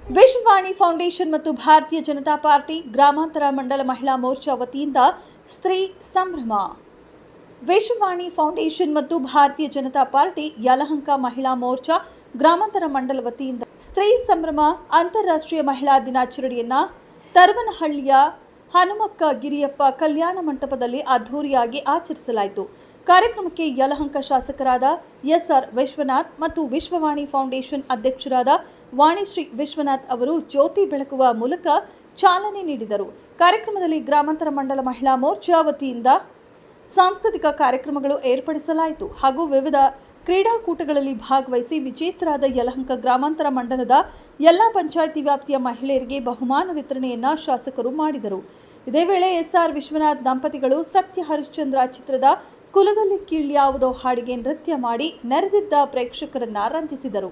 Vishwavani foundation ಮತ್ತು ಭಾರತೀಯ Janata party ಗ್ರಾಮಾಂತರ ಮಂಡಲ ಮಹಿಳಾ ಮೋರ್ಚಾ ವತಿಯಿಂದ ಸ್ತ್ರೀ ಸಂಭ್ರಮ. ವಿಶ್ವವಾಣಿ ಫೌಂಡೇಶನ್ ಮತ್ತು ಭಾರತೀಯ ಜನತಾ ಪಾರ್ಟಿ ಯಲಹಂಕ ಮಹಿಳಾ ಮೋರ್ಚಾ ಗ್ರಾಮಾಂತರ ಮಂಡಲ ವತಿಯಿಂದ ಸ್ತ್ರೀ ಸಂಭ್ರಮ ಅಂತಾರಾಷ್ಟ್ರೀಯ ಮಹಿಳಾ ದಿನಾಚರಣೆಯನ್ನು ತರವನಹಳ್ಳಿಯ ಹನುಮಕ್ಕ ಗಿರಿಯಪ್ಪ ಕಲ್ಯಾಣ ಮಂಟಪದಲ್ಲಿ ಅದ್ದೂರಿಯಾಗಿ ಆಚರಿಸಲಾಯಿತು. ಕಾರ್ಯಕ್ರಮಕ್ಕೆ ಯಲಹಂಕ ಶಾಸಕರಾದ ಎಸ್.ಆರ್. ವಿಶ್ವನಾಥ್ ಮತ್ತು ವಿಶ್ವವಾಣಿ ಫೌಂಡೇಶನ್ ಅಧ್ಯಕ್ಷರಾದ ವಾಣಿಶ್ರೀ ವಿಶ್ವನಾಥ್ ಅವರು ಜ್ಯೋತಿ ಬೆಳಗುವ ಮೂಲಕ ಚಾಲನೆ ನೀಡಿದರು. ಕಾರ್ಯಕ್ರಮದಲ್ಲಿ ಗ್ರಾಮಾಂತರ ಮಂಡಲ ಮಹಿಳಾ ಮೋರ್ಚಾ ವತಿಯಿಂದ ಸಾಂಸ್ಕೃತಿಕ ಕಾರ್ಯಕ್ರಮಗಳು ಏರ್ಪಡಿಸಲಾಯಿತು ಹಾಗೂ ವಿವಿಧ ಕ್ರೀಡಾಕೂಟಗಳಲ್ಲಿ ಭಾಗವಹಿಸಿ ವಿಜೇತರಾದ ಯಲಹಂಕ ಗ್ರಾಮಾಂತರ ಮಂಡಲದ ಎಲ್ಲಾ ಪಂಚಾಯಿತಿ ವ್ಯಾಪ್ತಿಯ ಮಹಿಳೆಯರಿಗೆ ಬಹುಮಾನ ವಿತರಣೆಯನ್ನ ಶಾಸಕರು ಮಾಡಿದರು. ಇದೇ ವೇಳೆ ಎಸ್.ಆರ್. ವಿಶ್ವನಾಥ್ ದಂಪತಿಗಳು ಸತ್ಯ ಹರಿಶ್ಚಂದ್ರ ಚಿತ್ರದ ಕುಲದಲ್ಲಿ ಕೀಳ್ಯಾವುದೋ ಹಾಡಿಗೆ ನೃತ್ಯ ಮಾಡಿ ನೆರೆದಿದ್ದ ಪ್ರೇಕ್ಷಕರನ್ನ ರಂಜಿಸಿದರು.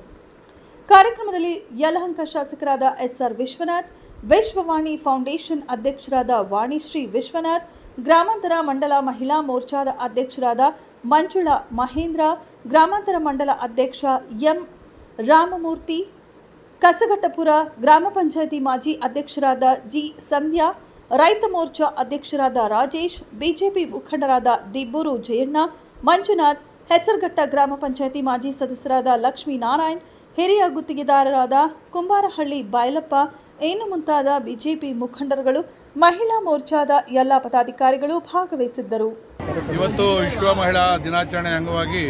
ಕಾರ್ಯಕ್ರಮದಲ್ಲಿ ಯಲಹಂಕ ಶಾಸಕರಾದ ಎಸ್.ಆರ್. ವಿಶ್ವನಾಥ್, ವಿಶ್ವವಾಣಿ ಫೌಂಡೇಶನ್ ಅಧ್ಯಕ್ಷರಾದ ವಾಣಿಶ್ರೀ ವಿಶ್ವನಾಥ್, ಗ್ರಾಮಾಂತರ ಮಂಡಲ ಮಹಿಳಾ ಮೋರ್ಚಾದ ಅಧ್ಯಕ್ಷರಾದ ಮಂಜುಳಾ ಮಹೇಂದ್ರ, ಗ್ರಾಮಾಂತರ ಮಂಡಲ ಅಧ್ಯಕ್ಷ ಎಂ ರಾಮಮೂರ್ತಿ, ಕಸಘಟ್ಟಪುರ ಗ್ರಾಮ ಪಂಚಾಯಿತಿ ಮಾಜಿ ಅಧ್ಯಕ್ಷರಾದ ಜಿ ಸಂಧ್ಯಾ, ರೈತ ಮೋರ್ಚಾ ಅಧ್ಯಕ್ಷರಾದ ರಾಜೇಶ್, ಬಿಜೆಪಿ ಮುಖಂಡರಾದ ದಿಬ್ಬೂರು ಜಯಣ್ಣ, ಮಂಜುನಾಥ್, ಹೆಸರಘಟ್ಟ ಗ್ರಾಮ ಪಂಚಾಯಿತಿ ಮಾಜಿ ಸದಸ್ಯರಾದ ಲಕ್ಷ್ಮೀನಾರಾಯಣ್, ಹಿರಿಯ ಗುತ್ತಿಗೆದಾರರಾದ ಕುಂಬಾರಹಳ್ಳಿ ಬಾಯಲಪ್ಪ ಇನ್ನು ಮುಂತಾದ ಬಿಜೆಪಿ ಮುಖಂಡರುಗಳು, ಮಹಿಳಾ ಮೋರ್ಚಾದ ಎಲ್ಲ ಪದಾಧಿಕಾರಿಗಳು ಭಾಗವಹಿಸಿದ್ದರು. ಇವತ್ತು ವಿಶ್ವ ಮಹಿಳಾ ದಿನಾಚರಣೆ ಅಂಗವಾಗಿ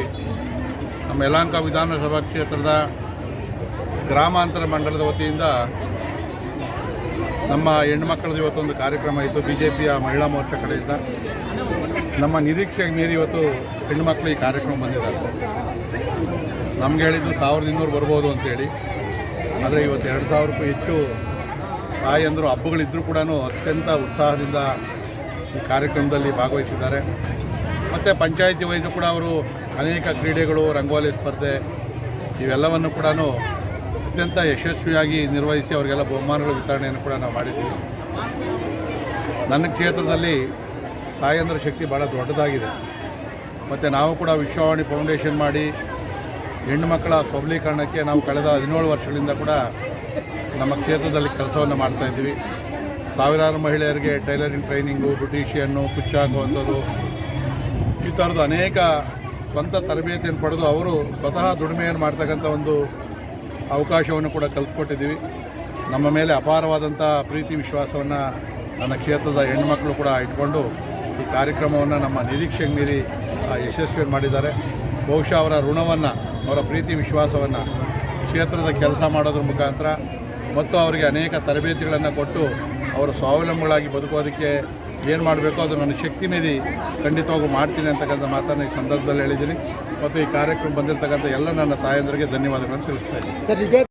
ನಮ್ಮ ಯಲಹಂಕ ವಿಧಾನಸಭಾ ಕ್ಷೇತ್ರದ ಗ್ರಾಮಾಂತರ ಮಂಡಲದ ವತಿಯಿಂದ ನಮ್ಮ ಹೆಣ್ಣುಮಕ್ಕಳದ್ದು ಇವತ್ತೊಂದು ಕಾರ್ಯಕ್ರಮ ಇತ್ತು. ಬಿಜೆಪಿಯ ಮಹಿಳಾ ಮೋರ್ಚಾ ಕಡೆಯಿಂದ ನಮ್ಮ ನಿರೀಕ್ಷೆಗೆ ಮೀರಿ ಇವತ್ತು ಹೆಣ್ಣುಮಕ್ಕಳು ಈ ಕಾರ್ಯಕ್ರಮ ಬಂದಿದ್ದಾರೆ. ನಮ್ಗೆ ಹೇಳಿದ್ದು 1200 ಬರ್ಬೋದು ಅಂತೇಳಿ, ಆದರೆ ಇವತ್ತು 2000ಕ್ಕೂ ಹೆಚ್ಚು ತಾಯಂದರು ಹಬ್ಬಗಳಿದ್ದರೂ ಕೂಡ ಅತ್ಯಂತ ಉತ್ಸಾಹದಿಂದ ಈ ಕಾರ್ಯಕ್ರಮದಲ್ಲಿ ಭಾಗವಹಿಸಿದ್ದಾರೆ. ಮತ್ತು ಪಂಚಾಯಿತಿ ವೈಸು ಕೂಡ ಅವರು ಅನೇಕ ಕ್ರೀಡೆಗಳು, ರಂಗೋಲಿ ಸ್ಪರ್ಧೆ ಇವೆಲ್ಲವನ್ನು ಕೂಡ ಅತ್ಯಂತ ಯಶಸ್ವಿಯಾಗಿ ನಿರ್ವಹಿಸಿ ಅವರಿಗೆಲ್ಲ ಬಹುಮಾನಗಳ ವಿತರಣೆಯನ್ನು ಕೂಡ ನಾವು ಮಾಡಿದ್ದೀವಿ. ನನ್ನ ಕ್ಷೇತ್ರದಲ್ಲಿ ತಾಯಂದರ ಶಕ್ತಿ ಭಾಳ ದೊಡ್ಡದಾಗಿದೆ. ಮತ್ತು ನಾವು ಕೂಡ ವಿಶ್ವವಾಣಿ ಫೌಂಡೇಶನ್ ಮಾಡಿ ಹೆಣ್ಣು ಮಕ್ಕಳ ಸಬಲೀಕರಣಕ್ಕೆ ನಾವು ಕಳೆದ 17 ವರ್ಷಗಳಿಂದ ಕೂಡ ನಮ್ಮ ಕ್ಷೇತ್ರದಲ್ಲಿ ಕೆಲಸವನ್ನು ಮಾಡ್ತಾಯಿದ್ದೀವಿ. ಸಾವಿರಾರು ಮಹಿಳೆಯರಿಗೆ ಟೈಲರಿಂಗ್ ಟ್ರೈನಿಂಗು, ಬ್ಯೂಟಿಷಿಯನ್ನು, ಕುಚ್ಚು ಹಾಕುವಂಥದ್ದು, ಈ ಥರದ್ದು ಅನೇಕ ಸ್ವಂತ ತರಬೇತಿಯನ್ನು ಪಡೆದು ಅವರು ಸ್ವತಃ ದುಡಿಮೆಯನ್ನು ಮಾಡ್ತಕ್ಕಂಥ ಒಂದು ಅವಕಾಶವನ್ನು ಕೂಡ ಕಲ್ಪಿಕೊಟ್ಟಿದ್ದೀವಿ. ನಮ್ಮ ಮೇಲೆ ಅಪಾರವಾದಂಥ ಪ್ರೀತಿ ವಿಶ್ವಾಸವನ್ನು ನನ್ನ ಕ್ಷೇತ್ರದ ಹೆಣ್ಣುಮಕ್ಕಳು ಕೂಡ ಇಟ್ಕೊಂಡು ಈ ಕಾರ್ಯಕ್ರಮವನ್ನು ನಮ್ಮ ನಿರೀಕ್ಷೆಗೆ ಮೀರಿ ಯಶಸ್ವಿ ಮಾಡಿದ್ದಾರೆ. ಬಹುಶಃ ಅವರ ಋಣವನ್ನು, ಅವರ ಪ್ರೀತಿ ವಿಶ್ವಾಸವನ್ನು ಕ್ಷೇತ್ರದ ಕೆಲಸ ಮಾಡೋದ್ರ ಮುಖಾಂತರ ಮತ್ತು ಅವರಿಗೆ ಅನೇಕ ತರಬೇತಿಗಳನ್ನು ಕೊಟ್ಟು ಅವರು ಸ್ವಾವಲಂಬಿಗಳಾಗಿ ಬದುಕೋದಕ್ಕೆ ಏನು ಮಾಡಬೇಕೋ ಅದು ನನ್ನ ಶಕ್ತಿ ಮೀರಿ ಖಂಡಿತವಾಗೂ ಮಾಡ್ತೀನಿ ಅಂತಕ್ಕಂಥ ಮಾತನ್ನು ಈ ಸಂದರ್ಭದಲ್ಲಿ ಹೇಳಿದ್ದೀನಿ. ಮತ್ತು ಈ ಕಾರ್ಯಕ್ರಮ ಬಂದಿರತಕ್ಕಂಥ ಎಲ್ಲ ನನ್ನ ತಾಯಂದರಿಗೆ ಧನ್ಯವಾದಗಳನ್ನು ತಿಳಿಸ್ತಾ ಇದ್ದೀನಿ.